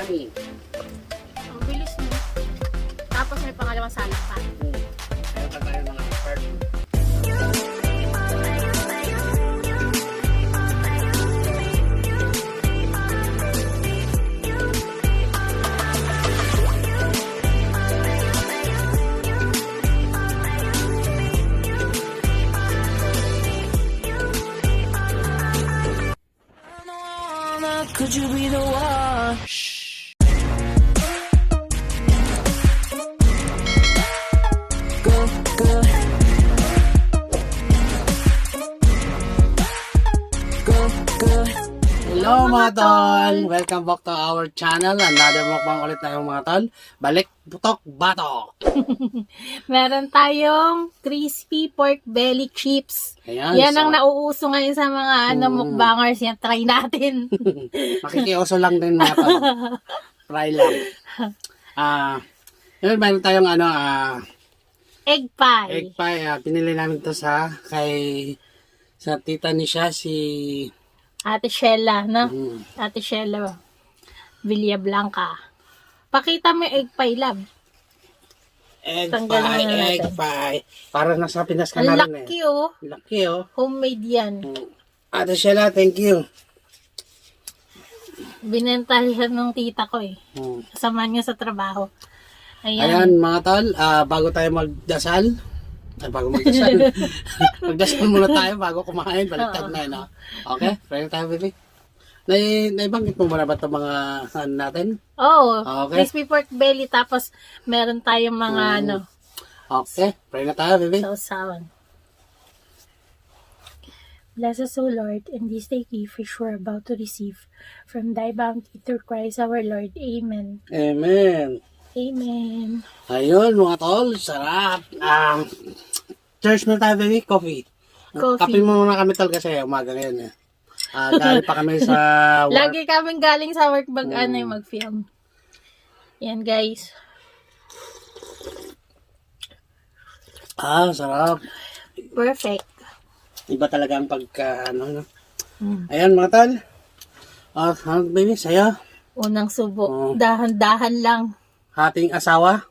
Yummy. Ang bilis mo. Tapos may pangalawang salad pa. Kaya pa tayo ng expert. Could you be the one? Go, go. Go, go. Hello mga tol! Welcome back to our channel. Another mukbang ulit tayo mga tol. Balik, putok, batok! Meron tayong crispy pork belly chips. Ayan, Yan so, ang nauuso ngayon sa mga mukbangers. Yan, try natin. Makikioso lang din mga tol. Try lang. Yun, meron tayong Egg pie. egg pie. Pinili namin to sa tita ni siya, si Ate Shella, no? Mm. Ate Shella Villablanca. Pakita mo yung egg pie, love. egg Tanggalin pie, na natin. egg pie. Para nasa Pinas ka Ang na rin eh. laki, oh. Laki oh. Homemade yan. Ate Sheila, thank you. Binenta siya ng tita ko, eh. Hmm. Kasama niya sa trabaho. Ayan Ayan. mga tol, bago tayo magdasal, magdasal muna tayo bago kumain, baliktad na yun. Okay, pwede tayo baby. Naibanggit mo ba na ba ito mga natin? Oh, Okay. crispy pork belly. Tapos, meron tayong mga, Okay, pwede na tayo baby. sausawan. Bless us, O Lord, and this day gift which we're about to receive from thy bounty through Christ our Lord. Amen. Amen. Amen. Ayun mga tol, sarap. Cheers na tayo baby, coffee. Coffee. Kape muna kami tol kasi umaga ngayon eh. Galing pa kami sa work. Lagi kaming galing sa work mag-film. Yan, guys. Sarap. Perfect. Iba talaga ang pagka, no? Mm. Ayan mga tol. Baby, saya. Unang subo. Oh. Dahan-dahan lang. Hating asawa.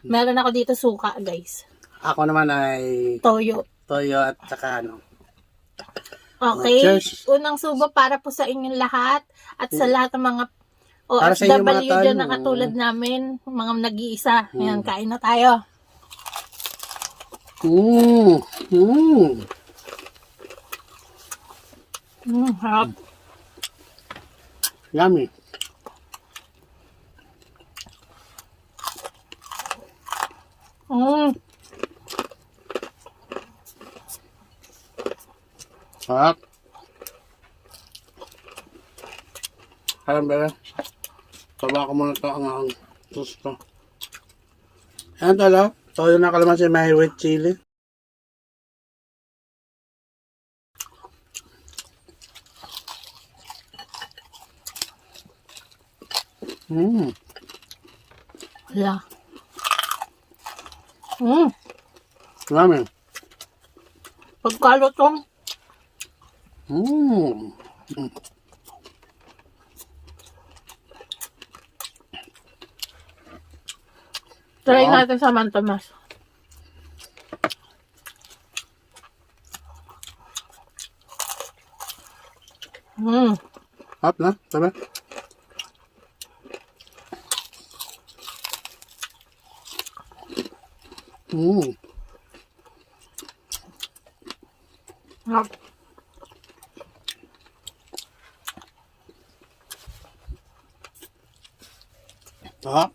Meron ako dito suka, guys. Ako naman ay Toyo. toyo at saka Okay. Cheers. Unang subo para po sa inyong lahat at sa lahat ng mga Para sa inyo, mga OFW tol. dyan na katulad namin, mga nag-iisa. Ayan, kain na tayo. Harap. Yummy. Sarap. Alam ba? Taba ko muna ito ang susto. Ayan tala. Toyo na kalamansi may red chili. Wala. Yummy. Pagkalutong. Try Wow. natin sa Mantomas. Hap na? Sabi? Harap. Sarap.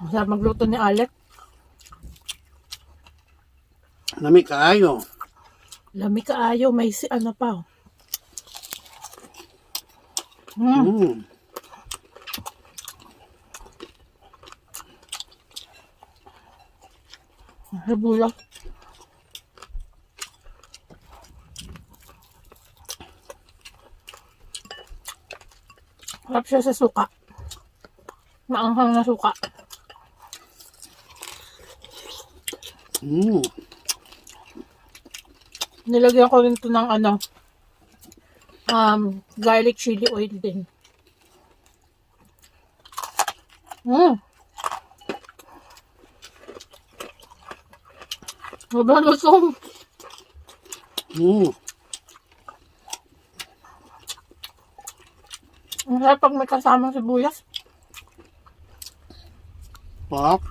Sarap magluto ni Alec. Nami kaayo. Lami kaayo. May ano pa. Hebula. Harap siya sa suka. Maanghang na suka. Nilagyan ko rin ito ng garlic chili oil din. Mm. Sobrang lusong. Mm. Ang sarap pag may kasamang sibuyas. Sarap.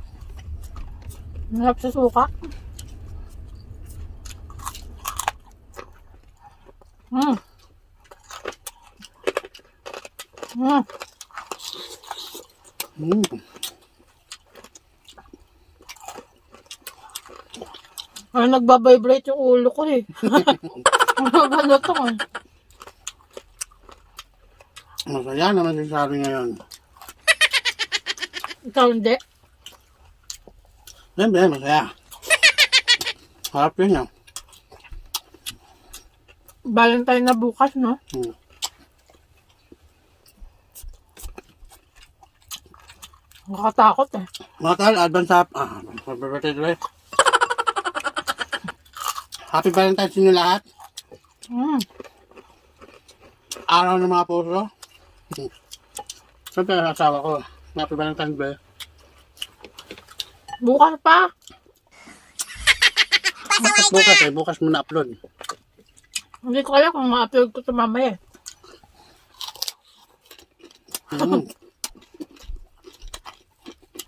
Ang sarap sa suka. Mm. Mm. Mm. Ay, nagbabibrate yung ulo ko eh. Ano to eh. Masaya naman si Shari ngayon. Ikaw hindi. Siyempre, masaya. Harap yun yan. Valentine na bukas, no? Hmm. Nakakatakot eh. Mga tal, advance happy birthday today. Happy Valentine's inyo lahat. Mm. Araw ng mga puso. Siyempre, ang asawa ko. Happy Valentine's Day. Bukas pa. Bukas mo na-upload. Hindi ko alam kung ma-upload ko ito mamaya. Mm.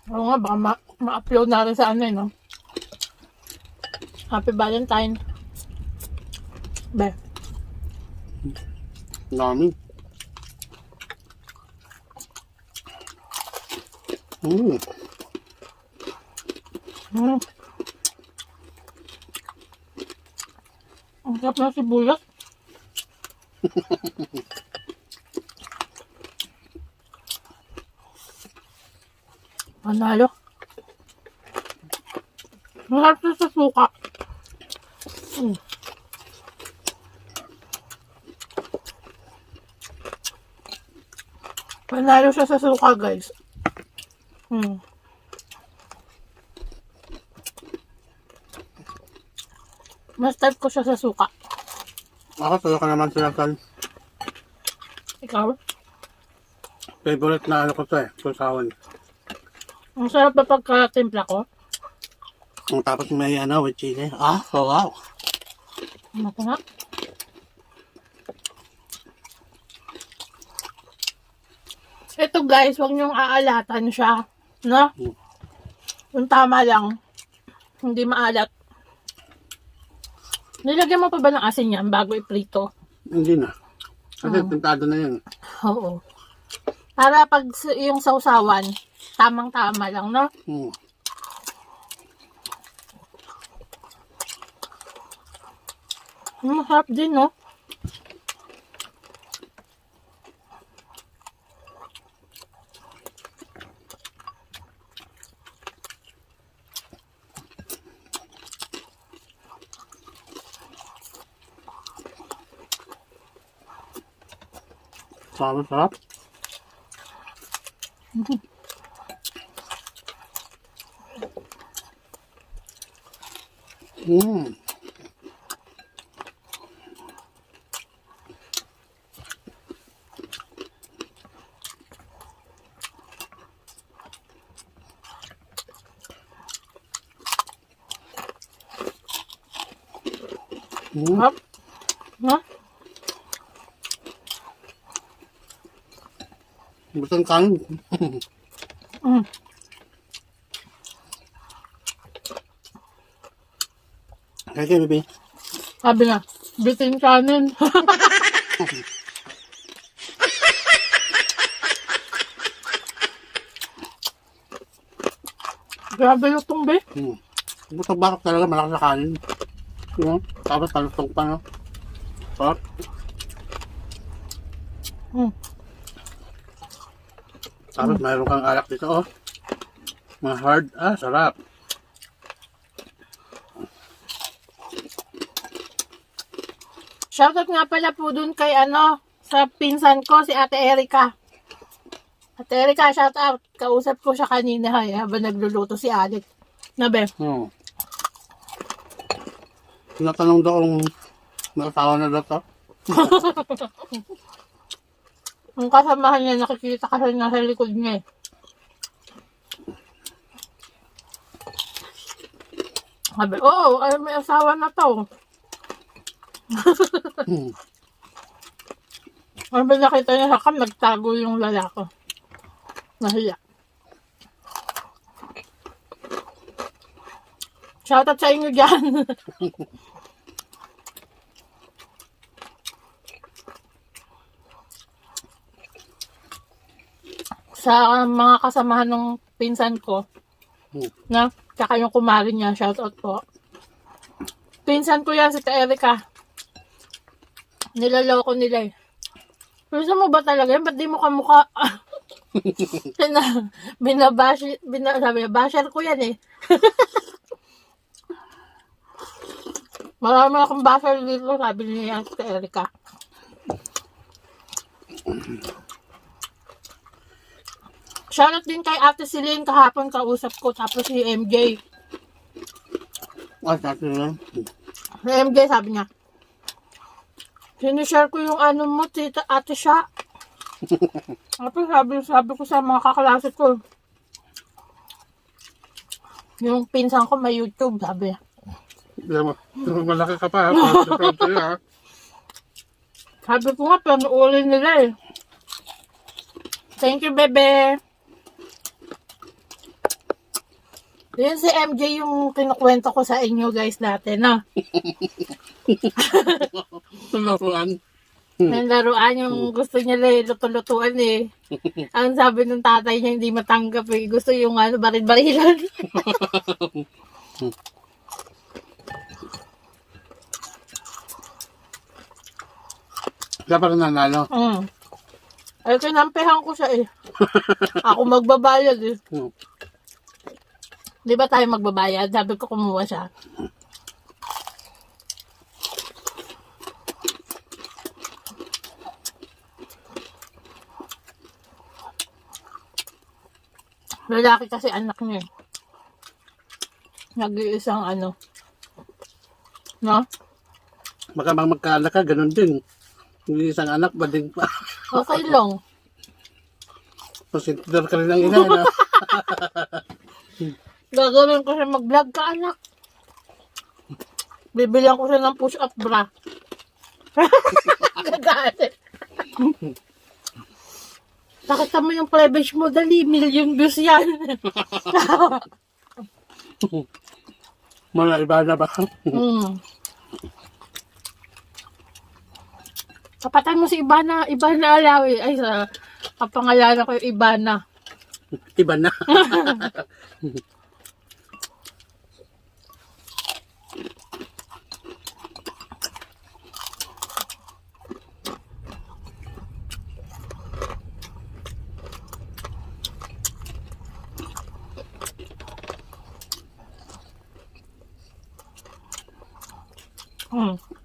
Oo nga, baka ma-upload na rin sa ano eh, no? Happy Valentine. Be. Dami. Mm. Mm. Ang sarap na sibuyas. Panalo. Ang sarap na sa suka. Mm. Panalo siya sa suka, guys. Hmm. Mas type ko siya sa suka. Ako, tuyo ka naman sila Sal. Ikaw? Favorite na ano ko to eh. Susawan. Ang sarap ba pagka-timpla ko? Tapos may ano with chili. Ah, so wow. Ano ko nga? Ito guys, huwag niyong aalatan siya. No? Yung tama lang. Hindi maalat. Nilagyan mo pa ba ng asin yan bago iprito? Hindi na. Kasi pintado na yun. Oo. Para pag yung sausawan, tamang-tama lang, no? Hmm. Masarap din, no? Sarap. Mm. Sarap. No? Butang kanin. Mm. Kaya baby. Sabi nga, bitin kanin. Grabe lutong, be. Hmm. Butang bakit talaga malakas sa kanin. Diba? Tapos talutong pa no. Sarap. Mm. Tapos mayroon kang alak dito oh. Mga hard. Ah, sarap. Shoutout nga pala po dun kay sa pinsan ko, si Ate Erika. Ate Erika, shoutout. Kausap ko siya kanina habang nagluluto si Alec. Nabe. Hmm. Tinatanong daw kung nakasawa na daw to. Ang kasamahan niya, nakikita kasi nga sa likod niya eh. Sabi, oo, ay, may asawa na to. Hmm. Sabi nakita niya sa cam, nagtago yung lalaki. Nahiya. Shoutout sa inyo dyan. Sa mga kasamahan ng pinsan ko, Hmm. na, tsaka yung kumari niya, shoutout po. Pinsan ko yan, si Erika. Nilaloko nila eh. Pinsan mo ba talaga yan? Ba't di mo kamukha? Sabi niya, basher ko yan eh. Marami akong basher dito, sabi niya yan, si Erika. Shoutout din kay Ate Celine, kahapon kausap ko, tapos si MJ. At natin lang. Si MJ sabi niya, sinishare ko yung ano mo, tita, ate siya. Tapos sabi ko sa mga kaklase ko, yung pinsan ko may YouTube, sabi niya. Malaki ka pa, ha? Sabi ko nga, panuulin nila eh. Thank you, bebe. Yun si MJ yung kinukwento ko sa inyo guys dati, no? Laruan. Yung laruan, yung gusto niya lang luto-lutuan eh. Ang sabi ng tatay niya hindi matanggap eh. Gusto yung ano, baril-barilan. Kaya parang nanalo. Ay, kinampihan ko siya eh. Ako magbabayad eh. Hmm. Di ba tayo magbabayad? Sabi ko kumuha siya. Lalaki kasi anak niya eh. Nag-iisang ano. No? Baka magkaanak ka, ganun din. Yung isang anak, bading pa. Okay lang. Pasintidor ka rin ng ina, no? Gagawin ko siya mag-vlog ka, anak. Bibilang ko siya ng push-up bra. Gagalit. Nakita mo yung private mo, dali. Million views yan. Mga iba na ba? Kapatay mo si Ibana. Ibana Alawi. Ay, sa kapangalanan ko yung Ibana. Iba na.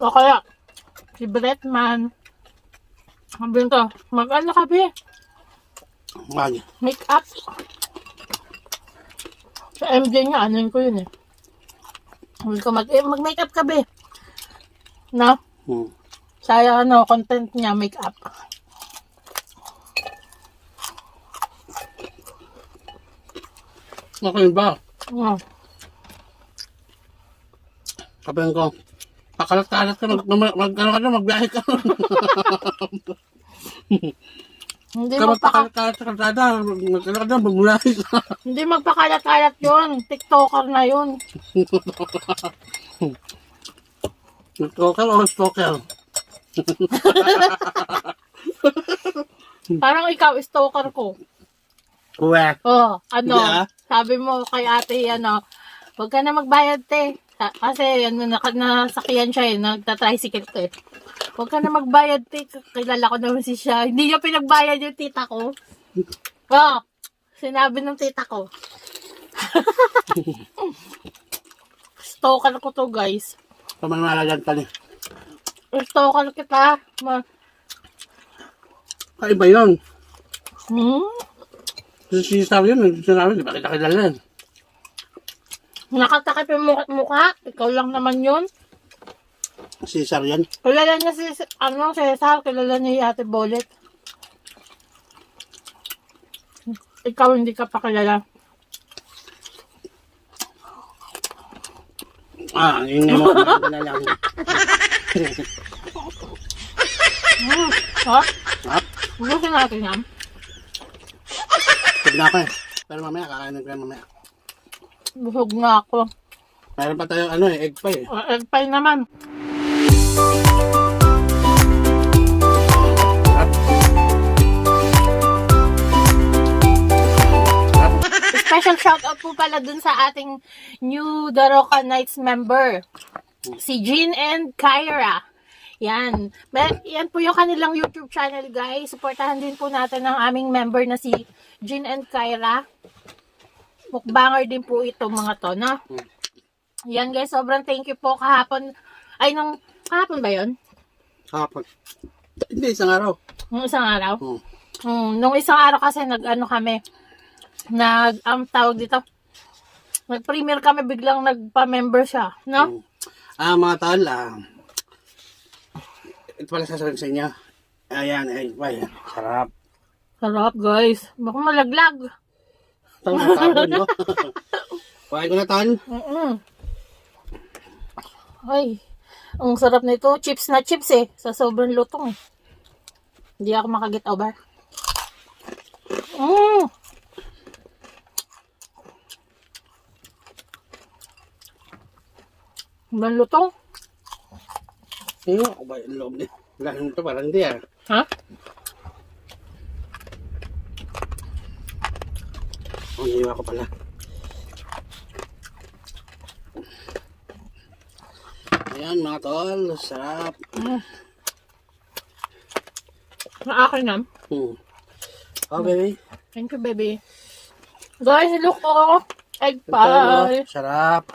O kaya, si Bretman. Sabi ko, mag-ano ka, be? Manya. Make up. Sa MJ nga, anuin ko yun eh. Sabi ko, mag-make up ka, be. No? Sa ano, content niya, make up. Okay ba? Sabihin ko, pakalat-kalat ka, magbiyahe ka. Hindi Kaya magpakalat-kalat sa kalsada, magkalat ka, magbiyahe ka. Hindi magpakalat-kalat yun. TikToker na yun. Stalker o stalker? Parang ikaw, stalker ko. Uwe. Oh, ano, Yeah. sabi mo kay ate, ano, huwag ka na magbayad, te. Kasi, ano, nasakyan siya eh, nagta-tricycle ko eh. Huwag ka na magbayad, te. Kilala ko naman si siya. Hindi niya pinagbayad yung tita ko. Oh, sinabi ng tita ko. Stalker ko to, guys. Pamanalagan ka niya. Stalker kita. Kaiba yun. Hmm? Si Star yun, sinabi, di ba kita kilala yan? Nakatakip yung mukha. Ikaw lang naman yun. Si Star yan. Kilala niya si Cesar. Kilala niya yung Ate Bolet. Ikaw hindi ka pa kilala. Ingay mo. Kumain na lang. Ha? Sarap. Ubusin natin yan. Busog na ako eh. Pero mamaya, kakainin ko yan mamaya. Busog na ako. Mayroon pa tayo egg pie eh. Egg pie naman. Special shoutout po pala dun sa ating new Daroka Nights member. Si Jean and Kyra. Yan. Yan po yung kanilang YouTube channel, guys. Supportahan din po natin ang aming member na si Jean and Kyra. Mukbanger din po ito mga to, no? Yan, guys. Sobrang thank you po kahapon. Kahapon ba yun? Hapon. Hindi, isang araw. Nung isang araw? Nung isang araw kasi kami. Tawag dito. Nag-premiere kami, biglang nagpa-member siya, no? Mga tol, ito pala sasabihin sa inyo. Ayan, egg pie. Sarap. Sarap, guys. Baka malaglag. Tapon mo. Kuhain ko na, tol. Ay, ang sarap nito. Chips na chips eh. Sa sobrang lutong eh. Hindi ako makaget over. Sobrang lutong. Ako ba yung loob niya? Lahat ito parang hindi Ha? Niwa ko pala. Ayan mga tol, sarap. Sa akin na. Oh baby. Thank you, baby. Guys, look ko. Egg pie. Sarap. Sarap.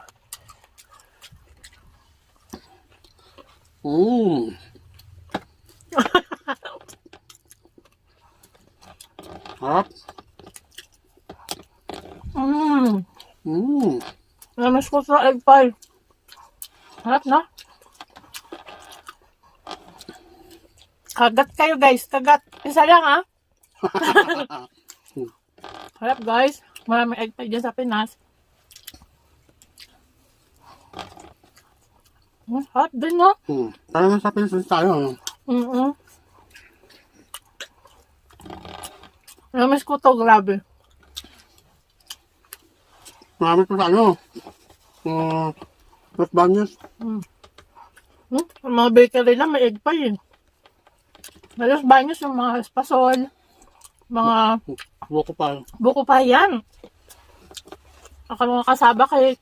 Namas ko sa egg pie. Sarap na. Kagat kayo, guys. Kagat. Isa lang, ha? Sarap, guys. Maraming egg pie dyan sa Pinas. Sarap din, no? Parang nasa Pilipinas tayo. Namas ko to, grabe. Marami pa sa Los Baños. Mga bakery lang, may egg pie, eh. Los Baños, yung mga espasol, mga buko pa yan. Ang mga kasaba kay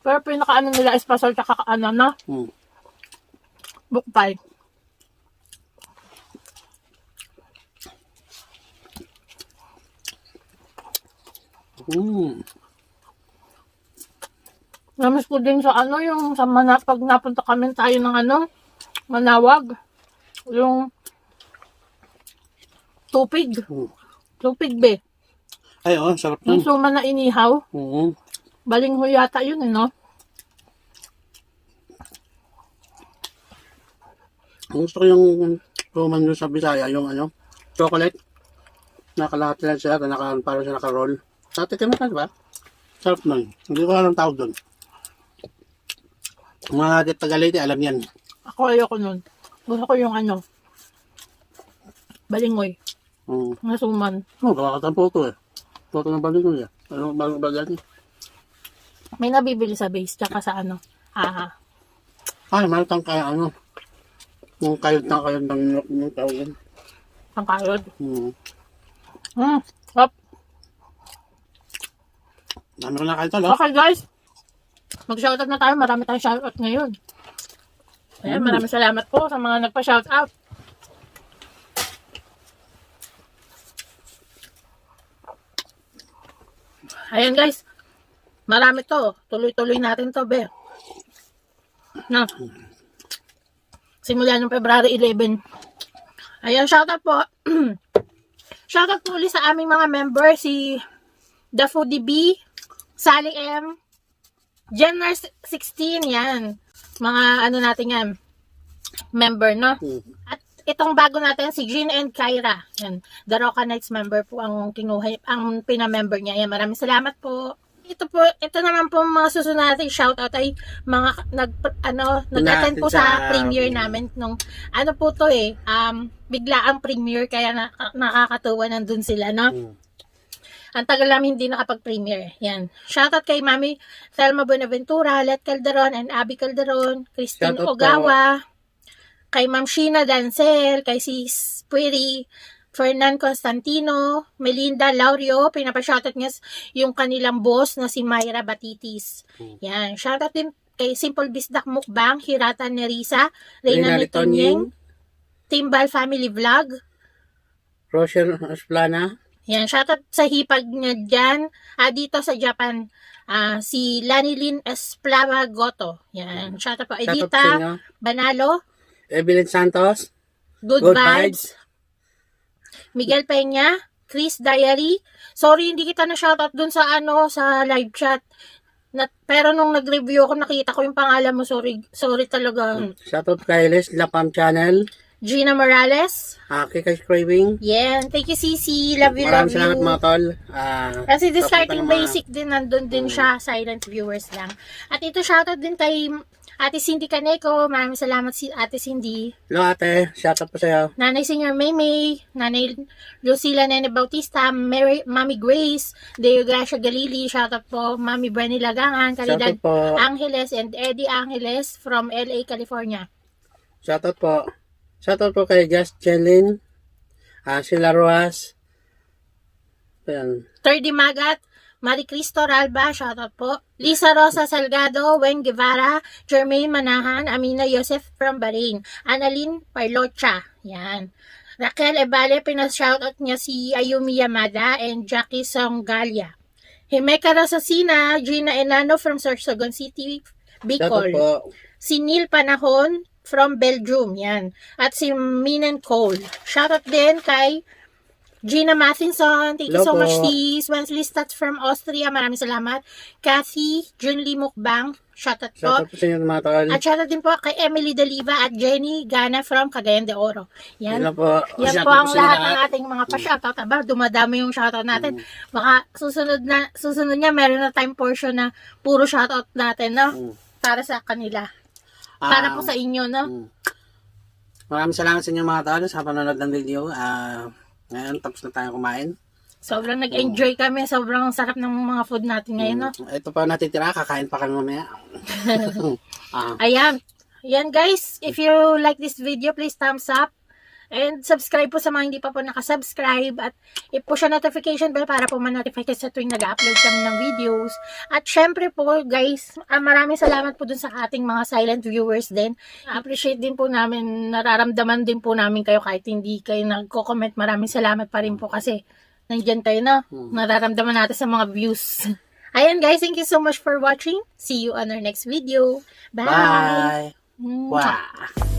pero pinaka nila espasol tsaka na buko pie. Namis ko din sa yung sa pag napunta kami tayo ng Manawag. Yung tupig. Tupig be. Ay, sarap Yung nun. suma na inihaw. Balinghoy yata yun, no? Gusto ko yung kuman nyo sa Bisaya, yung chocolate. Nakalahati lang siya, parang siya naka-roll. Tatikim ka, diba? Sarap nun. Hindi ko alam tawag doon. Mga Tagalite, alam yan. Ako ayoko nun. Gusto ko yung balinghoy. Nasuman. Gawa ka ng photo eh. Photo ng baling ko eh. Bago ba yan? May nabibili sa base, tsaka sa Ay, mayroon kang kaya yung kayod ng tawag yan. pangkayod. Hop. Dami ko na kayo talo. Okay, guys. Mag-shoutout na tayo. Marami tayong shoutout ngayon. Ayan, maraming salamat po sa mga nagpa-shoutout. Ayan, guys. Marami to. Tuloy-tuloy natin to, be. Na. Simula ng February 11. Ayan, shoutout po. Shoutout po ulit sa aming mga member. Si The Foodie B, Sally M, Jenner 16, yan. Mga natin yan. Member, no? At itong bago natin, si Jean and Kyra. Yan. The Roca Nights member po ang pinamember niya. Yan. Maraming salamat po. ito naman po mga susunod natin shoutout ay mga nag-attend po sa premiere namin nung ano po to biglaang premiere kaya nakakatuwa nandun sila, no? Ang tagal namin hindi nakapag-premiere. Yan. Shoutout kay Mami Thelma Buenaventura, Let Calderon, and Abby Calderon, Christine Shoutout Ogawa, kay Ma'am Sheena Dancel, kay Sis Pueri, Fernan Constantino, Melinda Laurio, pinapa-shoutout niya yung kanilang boss na si Myra Batitis. Yan. Shoutout din kay Simple Bisdak Mukbang, Hirata Nerisa, Reyna Litonyeng, Timbal Family Vlog, Rochelle Esplana. yan, shoutout sa hipag niya dyan. Dito sa Japan, si Lanilyn Esplava Goto. Yan, shoutout po. Shoutout sa Edita inyo. Banalo, Evelyn Santos. Good Vibes, Miguel Peña, Chris Diary. Sorry, hindi kita na shoutout dun sa sa live chat. Pero nung nag-review ako, nakita ko yung pangalan mo. Sorry talaga. Shoutout kay Les Lapam Channel. Gina Morales. Kikay Craving. Yeah, thank you, Cici. Love you, love Maraming salamat you. mga tol. Kasi the tapos starting pa ng mga- basic din, nandun din siya, silent viewers lang. At ito, shoutout din kay Ate Cindy Caneco. Maraming salamat si Ate Cindy. Hello ate, shoutout po sa'yo. Nanay Senior Maymay, Nanay Lucila Nene Bautista, Mami Grace, Deo Gracia Galili, shoutout po, Mami Brenny Lagangan, Caridad Shoutout po. Angeles, and Eddie Angeles from LA, California. Shoutout po. Shoutout po kay Just Chelin. Sila Ruas. Ayan. 3D Magat, Marie Cristo Ralba, shoutout po. Lisa Rosa Salgado, Wen Guevara, Jermaine Manahan, Amina Yosef from Bahrain, Annalyn Parlocha, yan. Raquel Ebale, pinas-shoutout niya si Ayumi Yamada and Jackie Songgalia. Himeka Rosacina, Gina Enano from Sorsogon City, Shoutout Bicol. po. Si Neil Panahon from Belgium, yan. At si Minen Cole. Shoutout din kay Gina Mathinson, thank you Hello so po. much, sis. Wesley Stats from Austria, maraming salamat. Kathy, Junli Mukbang, shoutout po. Shoutout po sa inyo mga tol. At shoutout din po kay Emily Deliva at Jenny Gana from Cagayan de Oro. Yan. Hello po. Yan Shoutout po ang sa inyo lahat ng ating mga pa-shoutout. Aba, dumadami yung shoutout natin. Baka susunod niya, meron na time portion na puro shoutout natin, no? Para sa kanila. Para po sa inyo, no? Maraming salamat sa inyo mga tol sa panonood ng video. Ngayon, tapos na tayo kumain. Sobrang nag-enjoy kami. Sobrang sarap ng mga food natin ngayon, no? Ito pa natitira, kakain pa kami mamaya. Ayan. Ayan, guys. If you like this video, please thumbs up. And subscribe po sa mga hindi pa po nakasubscribe. At i-push ang notification bell para po ma-notify kayo sa tuwing nag-upload kami ng videos. At syempre po, guys, maraming salamat po dun sa ating mga silent viewers din. Appreciate din po namin, nararamdaman din po namin kayo kahit hindi kayo nagko-comment. Maraming salamat pa rin po kasi nandyan kayo na. Nararamdaman natin sa mga views. Ayan, guys, thank you so much for watching. See you on our next video. Bye! Bye! Wow!